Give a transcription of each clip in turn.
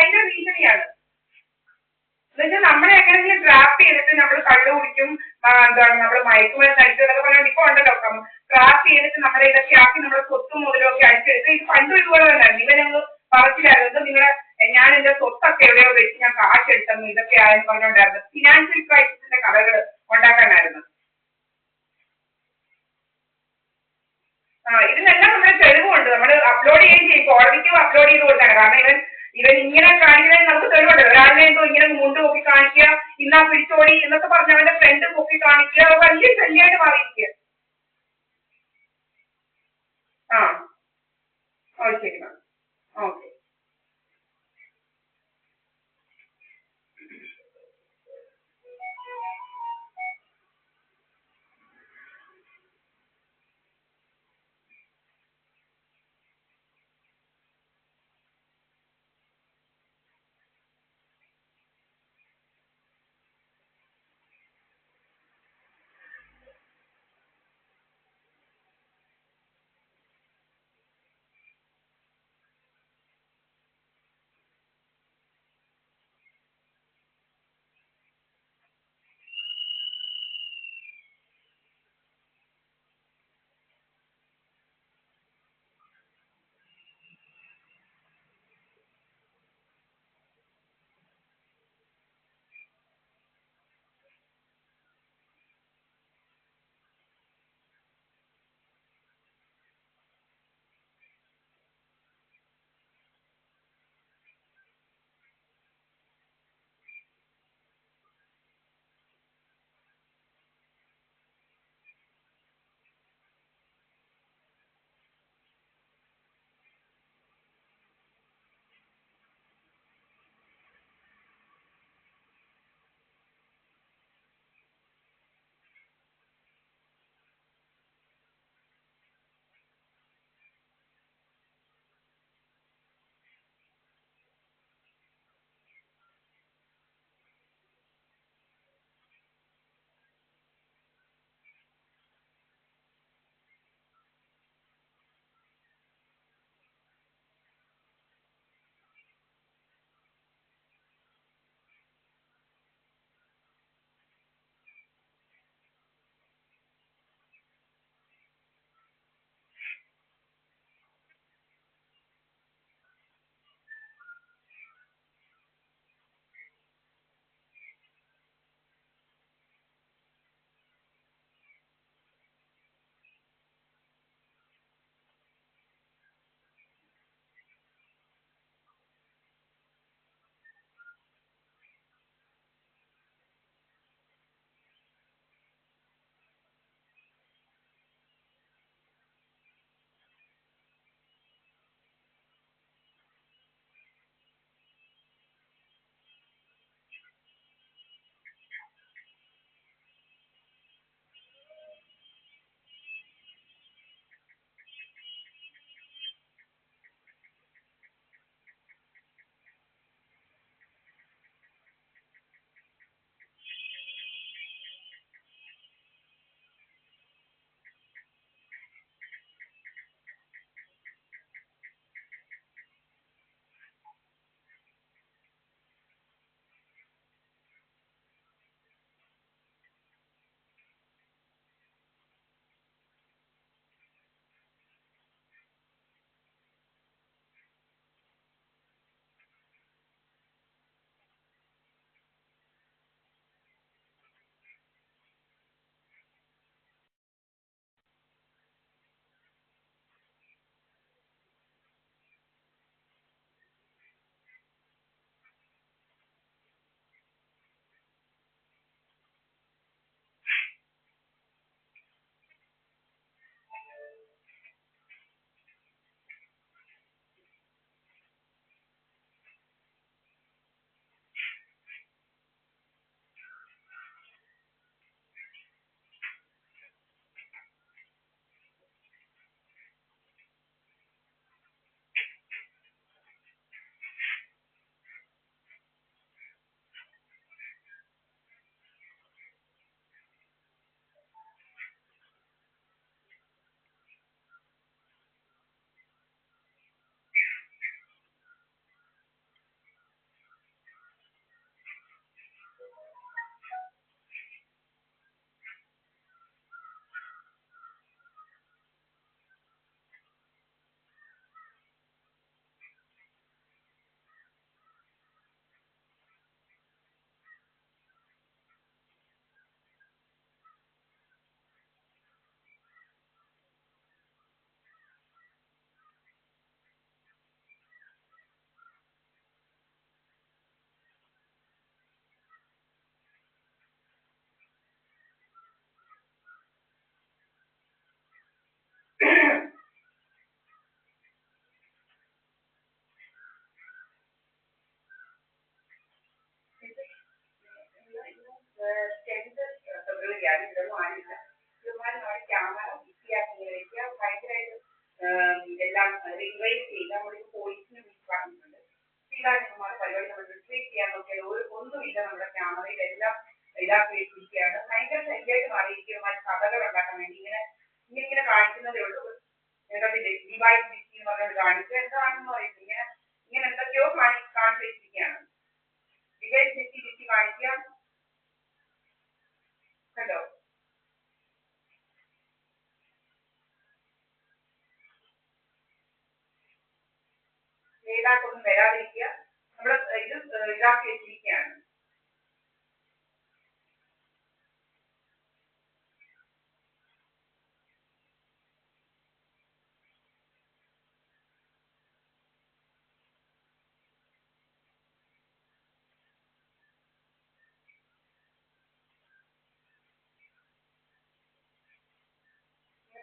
അതിന്റെ ഭീഷണിയാണ്. എന്നുവെച്ചാൽ നമ്മളെ എങ്ങനെയെങ്കിലും ട്രാപ്പ് ചെയ്തിട്ട് നമ്മൾ കള്ളു കുടിക്കും, എന്താണ് നമ്മൾ മയക്കുമരുന്ന് അടിച്ചു എന്നൊക്കെ പറഞ്ഞാൽ ഇപ്പൊ ഉണ്ടല്ലോ ട്രാപ്പ് ചെയ്തിട്ട് നമ്മളെ ഇതൊക്കെ ആക്കി നമ്മുടെ സ്വത്തും മുതലും ഒക്കെ അടിച്ചെടുത്ത്. ഇത് പണ്ടും ഇതുപോലെ തന്നെയായിരുന്നു. ഇവനങ്ങ് പറച്ചിലായിരുന്നു നിങ്ങളുടെ ഞാൻ എന്റെ സ്വത്തൊക്കെ എവിടെയോ വെച്ച് ഞാൻ കാശെടുത്തെന്ന് ഇതൊക്കെ ആയെന്ന് പറഞ്ഞുകൊണ്ടായിരുന്നു. ഫിനാൻഷ്യൽ ക്രൈസിസിന്റെ കഥകൾ ഉണ്ടാക്കാനായിരുന്നു. ഇതിനെല്ലാം നമ്മുടെ തെളിവുണ്ട്. നമ്മൾ അപ്ലോഡ് ചെയ്യും, കോടതിക്കും അപ്ലോഡ് ചെയ്ത് കൊടുക്കാണ്. കാരണം ഇവൻ ഇങ്ങനെ കാണിക്കുന്നതിന് നമുക്ക് തെളിവുണ്ട്. ഒരാളിനെ എന്തോ ഇങ്ങനെ മുണ്ട് പൊക്കി കാണിക്കുക, ഇന്നാ പിടിച്ചോടി എന്നൊക്കെ പറഞ്ഞ അവന്റെ ഫ്രണ്ട് പൊക്കി കാണിക്കുക, വലിയ ശല്യമായിട്ട് മാറിയിരിക്കുക. ആ ഓ ശരി മാം. ഓക്കെ. ഒന്നുമില്ല നമ്മുടെ ക്യാമറയിൽ എല്ലാം ഇതാക്കി വെച്ചിരിക്കുകയാണ്. ഭയങ്കര ശല്യമായിട്ട് മാറിയിരിക്കുന്ന കഥകൾ ഉണ്ടാക്കാൻ വേണ്ടി ഇങ്ങനെ കാണിക്കുന്നതേ ഉള്ളൂ. എന്തൊക്കെ ഡിവൈസ് ഡിസ്റ്റി എന്ന് പറഞ്ഞത് കാണിക്കുക എന്താണെന്ന് പറയുന്നത് ഇങ്ങനെ എന്തൊക്കെയോ കാണിച്ചു വെച്ചിരിക്കുകയാണ്. ഡിവൈസ് ഡിസ്റ്റി കാണിക്കുക കണ്ടോ. ഏതാക്കൊന്നും വരാതിരിക്കുക. നമ്മൾ ഇത് ഇതാക്കി വെച്ചിരിക്കുകയാണ്.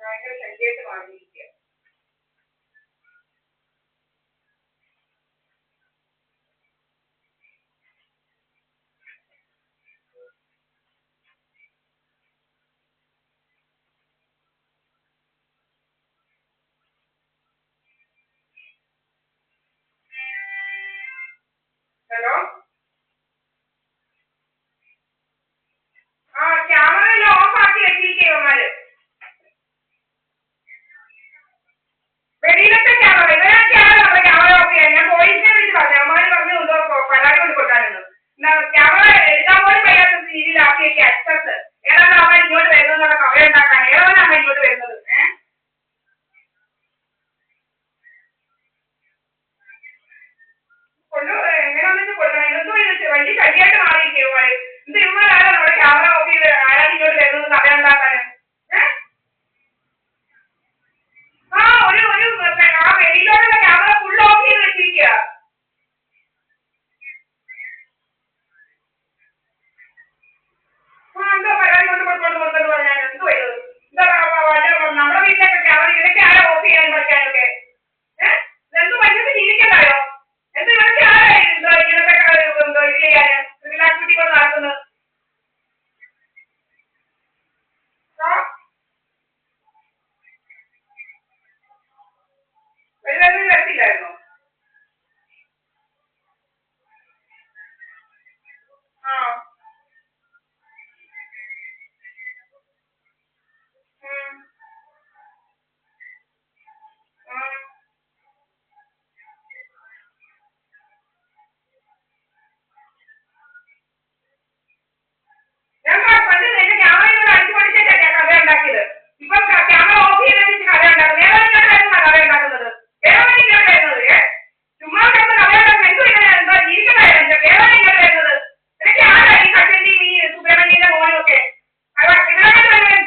ഭയങ്കര ശല്യമായിട്ട് മാറിയിരിക്കുക. ഹലോ, ആ ക്യാമറ എല്ലാം ഓഫ് ആക്കി വെച്ചിരിക്കുന്നവന്മാര്. വെളിയിലത്തെ ക്യാമറ ഇവരൊക്കെയാണ് നമ്മുടെ ക്യാമറ ഓഫ് ചെയ്യാൻ. ഞാൻ പോലീസിനെ വിളിച്ച് പറഞ്ഞു. അവന്മാര് പറഞ്ഞു എന്തോ പരാതി കൊണ്ട് കൊണ്ടായിരുന്നു. ക്യാമറ എടുക്കാൻ പോലും കഴിയാത്ത രീതിയിലാക്കി വെക്കുക. അക്സസ് ഏതാണ് അവൻ ഇങ്ങോട്ട് വരുന്നതെന്നുള്ള കവല ഉണ്ടാക്കാൻ ഏതാണ് ഇങ്ങോട്ട് വരുന്നത്. കൊണ്ട് എങ്ങനെയാണെന്ന് കൊടുക്കണം. ഇതെന്തോ വലിയ ശല്യമായിട്ട് മാറിയിരിക്കും ഇവന്മാര്. ഇത് ഇവന്മാരാണോ നമ്മുടെ ക്യാമറ ഓഫ് ചെയ്ത് ആരാണ് ഇങ്ങോട്ട് വരുന്നത് കവല ഉണ്ടാക്കാന്. ആ ആ വെളിയിലോട്ടുള്ള ക്യാമറ ഫുൾ ഓഫ് ചെയ്ത് വെച്ചിരിക്കുക. എന്തോ പരാതി കൊണ്ട് കൊടുത്തെന്ന് പറഞ്ഞാൽ എന്തോ ഇത് എന്താ നമ്മുടെ വീട്ടിലൊക്കെ ക്യാമറ ഇതൊക്കെ ആരാ ഓഫ് ചെയ്യാനും പഠിക്കാനൊക്കെ. എന്തോ മനുഷ്യർക്ക് ജീവിക്കണ്ടായോ. എന്തോ ഇവരൊക്കെ ആരാ എന്തോ ഇങ്ങനത്തെ എന്തോ ഇത് ചെയ്യാന് ക്രിമിനൽ ആക്ടിവിറ്റി കൊണ്ട് നടക്കുന്നത്. വെള്ളത്തിൽ വരത്തില്ലായിരുന്നോ. ആ ഞാൻ പണ്ട് എന്റെ ക്യാമറ ഇങ്ങനെ അടിച്ചു പൊടിച്ചിട്ടല്ലേ കഥ ഉണ്ടാക്കിയത്. ഇപ്പം ക്യാമറ ഓഫ് ചെയ്ത് വെച്ചിട്ട് കഥ ഉണ്ടാക്കുന്നത്. ഏതാണ് ഇങ്ങോട്ട് വരുന്ന കഥ ഉണ്ടാക്കുന്നത്. ഏതാണ് ഇങ്ങോട്ട് വരുന്നത്. ചുമ്മാ കിടന്ന് കഥ ഉണ്ടാക്കുന്നത്. എന്തോ ഇങ്ങനെ എന്താ ജീവിക്കണ്ടായിരുന്നു. ഏതാണ് ഇങ്ങോട്ട് വരുന്നത്. എനിക്ക് ആരാ ഈ കച്ചന്റെയും ഈ സുബ്രഹ്മണ്യന്റെ മോനും ഒക്കെ ഇവരൊക്കെ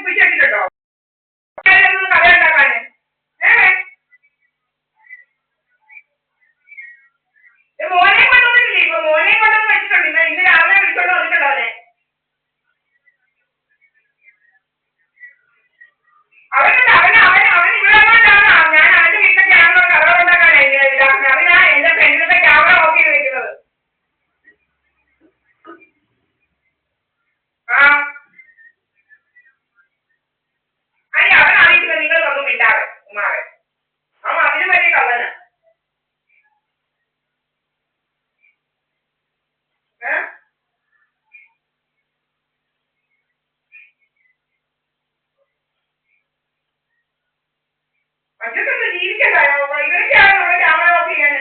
പിടിച്ചിട്ടുണ്ടോ കഥ ഉണ്ടാക്കാന്. മോനെ കൊണ്ടുവന്നിട്ടില്ലേ. ഇപ്പൊ മോനെ കൊണ്ടുവന്ന് വെച്ചിട്ടുണ്ട്. ഇന്ന് രാവിലെ വിളിച്ചോണ്ട് വന്നിട്ടുണ്ടോ അവനെ. അവനുണ്ട് അവൻ ഇവിടെ കൊണ്ടാണ് ഞാൻ അവന്റെ വീട്ടിലെ ക്യാമറ കഥ കൊണ്ടാക്കാനാണ് ഇതാക്കുന്നത്. അവനാ എന്റെ ഫ്രണ്ടിലത്തെ ക്യാമറ ഓഫ് ചെയ്ത് വെക്കുന്നത്. ആ അയ്യ അവൻ അറിയിച്ചില്ല. നിങ്ങൾ ഒന്നും ഇല്ലാതെ ഉമ്മാറെ അവൻ അതിനും വലിയ കള്ളനാ. മറ്റൊക്കെ ജീവിക്കണ്ടായോ. ഇവരൊക്കെയാണ് നമ്മുടെ ക്യാമറ ഓഫ് ചെയ്യാന്.